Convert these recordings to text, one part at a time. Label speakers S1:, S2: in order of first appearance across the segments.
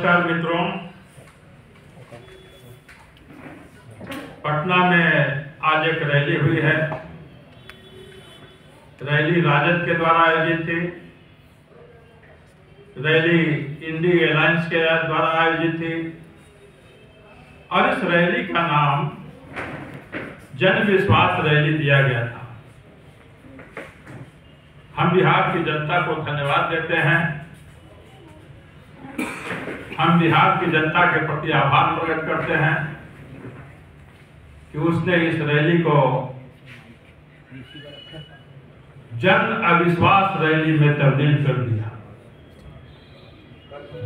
S1: नमस्कार मित्रों, पटना में आज एक रैली हुई है। रैली राजद के द्वारा आयोजित थी। रैली इंडी अलायंस के द्वारा आयोजित थी और इस रैली का नाम जन विश्वास रैली दिया गया था। हम बिहार की जनता को धन्यवाद देते हैं। हम बिहार की जनता के प्रति आभार प्रकट करते हैं कि उसने इस रैली को जन अविश्वास रैली में तब्दील कर दिया।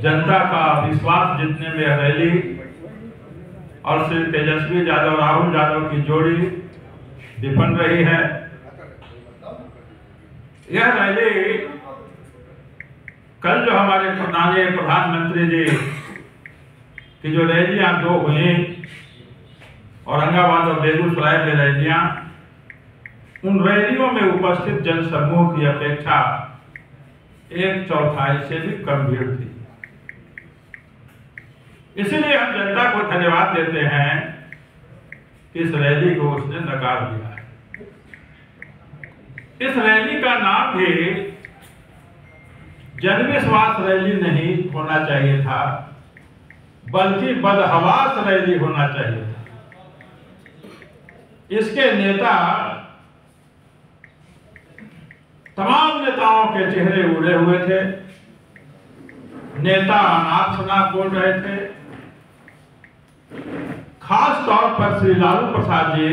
S1: जनता का विश्वास जीतने में यह रैली और श्री तेजस्वी यादव राहुल यादव की जोड़ी विफल रही है। यह रैली कल जो हमारे प्रधानमंत्री जी की जो रैलियां दो हुई, औरंगाबाद और बेगूसराय में रैलियां, उन रैलियों में उपस्थित जनसमूह की अपेक्षा 1/4 से भी कम भीड़ थी। इसलिए हम जनता को धन्यवाद देते हैं कि इस रैली को उसने नकार दिया है। इस रैली का नाम भी जनविश्वास रैली नहीं होना चाहिए था, बल्कि बदहवास रैली होना चाहिए था। इसके नेता, तमाम नेताओं के चेहरे उड़े हुए थे। नेता अनाप शनाप बोल रहे थे। खास तौर पर श्री लालू प्रसाद जी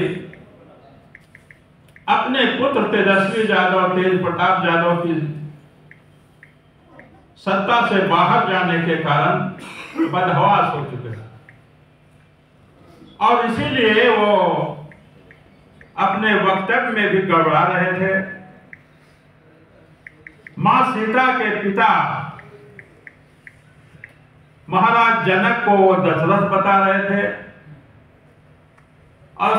S1: अपने पुत्र तेजस्वी यादव, तेज प्रताप यादव की सत्ता से बाहर जाने के कारण बदहवास हो चुके हैं और इसीलिए वो अपने वक्तव्य में भी गड़बड़ा रहे थे। मां सीता के पिता महाराज जनक को वो दशरथ बता रहे थे और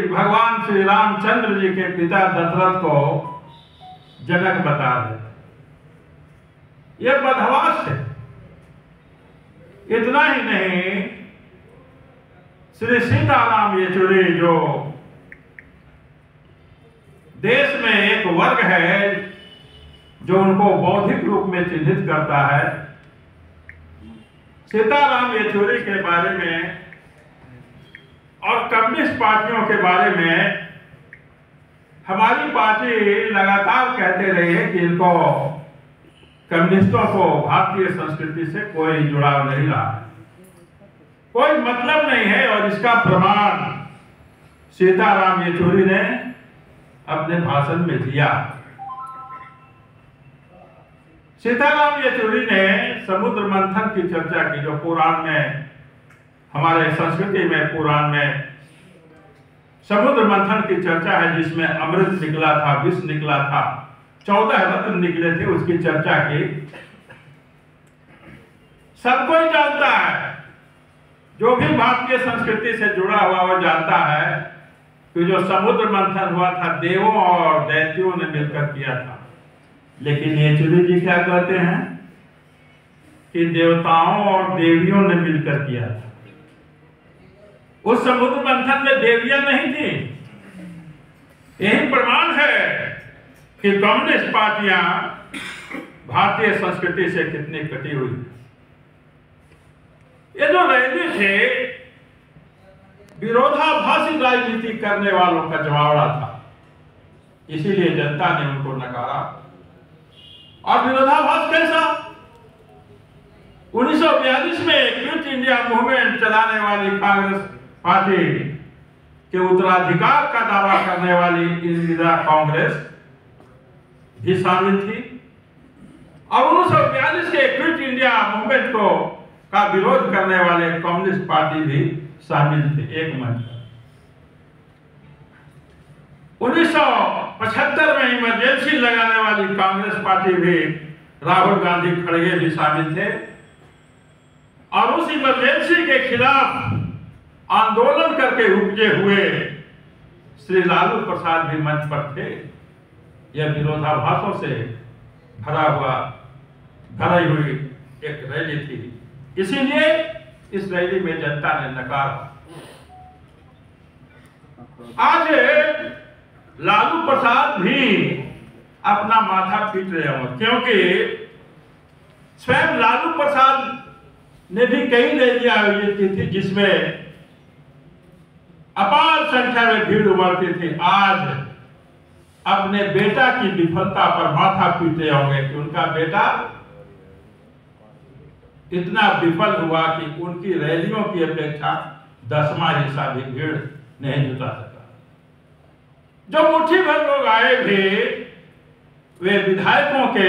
S1: भगवान श्री रामचंद्र जी के पिता दशरथ को जनक बता रहे थे। यह बदहवास है। इतना ही नहीं, श्री सीताराम येचुरी जो देश में एक वर्ग है जो उनको बौद्धिक रूप में चिन्हित करता है, सीताराम येचुरी के बारे में और कम्युनिस्ट पार्टियों के बारे में हमारी पार्टी लगातार कहते रही है कि इनको, कम्युनिस्टों को भारतीय संस्कृति से कोई जुड़ाव नहीं रहा, कोई मतलब नहीं है। और इसका प्रमाण सीताराम येचुरी ने अपने भाषण में दिया। सीताराम येचुरी ने समुद्र मंथन की चर्चा की, जो पुराण में, हमारे संस्कृति में, पुराण में समुद्र मंथन की चर्चा है, जिसमें अमृत निकला था, विष निकला था, 14 रत्न निकले थे, उसकी चर्चा की। सब कोई जानता है, जो भी भारतीय संस्कृति से जुड़ा हुआ वो जानता है कि जो समुद्र मंथन हुआ था देवों और दैत्यों ने मिलकर किया था। लेकिन येचुरी जी क्या कहते हैं कि देवताओं और देवियों ने मिलकर किया था। उस समुद्र मंथन में देवियां नहीं थी। यही प्रमाण है कि कम्युनिस्ट पार्टियां भारतीय संस्कृति से कितनी कटी हुई। ये जो रैली थे, विरोधाभासी राजनीति करने वालों का जमावड़ा था, इसीलिए जनता ने उनको नकारा। और विरोधाभास कैसा? 1942 में क्विट इंडिया मूवमेंट चलाने वाली कांग्रेस पार्टी के उत्तराधिकार का दावा करने वाली इंदिरा कांग्रेस भी शामिल थी और 1942 के क्विट इंडिया मूवमेंट का विरोध करने वाले कम्युनिस्ट पार्टी भी शामिल थे एक मंच पर। 1975 में इमरजेंसी लगाने वाली कांग्रेस पार्टी भी, राहुल गांधी खड़गे भी शामिल थे और उस इमरजेंसी के खिलाफ आंदोलन करके उपजे हुए श्री लालू प्रसाद भी मंच पर थे। यह विरोधाभासों से भरी हुई एक रैली थी इसीलिए इस रैली में जनता ने नकारा। आज लालू प्रसाद भी अपना माथा पीट रहे हों, क्योंकि स्वयं लालू प्रसाद ने भी कई रैलियां आयोजित की थी जिसमें अपार संख्या में भीड़ उमड़ती थी। आज अपने बेटा की विफलता पर माथा पीटे होंगे कि उनका बेटा इतना विफल हुआ कि उनकी रैलियों की अपेक्षा 10वां हिस्सा भी भीड़ नहीं जुटा सका। जो मुट्ठी भर लोग आए थे वे विधायकों के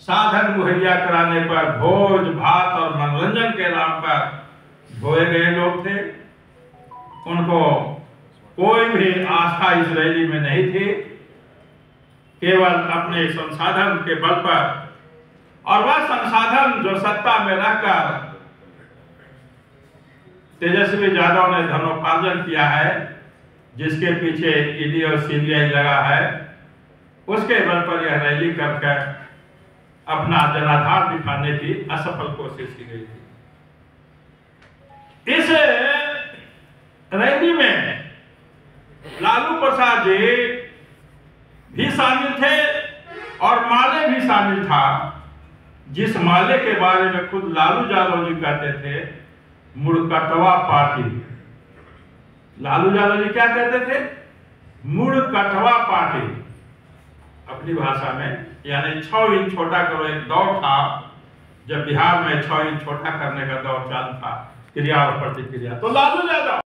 S1: साधन मुहैया कराने पर, भोज भात और मनोरंजन के नाम पर धोए गए लोग थे। उनको कोई भी आस्था इस रैली में नहीं थी। केवल अपने संसाधन के बल पर, और वह संसाधन जो सत्ता में रहकर तेजस्वी यादव ने धनोपार्जन किया है, जिसके पीछे ईडी और सीबीआई लगा है, उसके बल पर यह रैली करके अपना जनाधार दिखाने की असफल कोशिश की गई थी। इस रैली में लालू प्रसाद जी भी शामिल थे और माले भी शामिल था, जिस माले के बारे में खुद लालू यादव जी कहते थे मुड़कटवा पार्टी। लालू यादव जी क्या कहते थे? मुड़कटवा पार्टी अपनी भाषा में, यानी 6 इंच छोटा करो। एक दौर था जब बिहार में 6 इंच छोटा करने का दौर चालू था, क्रिया और प्रतिक्रिया। तो लालू यादव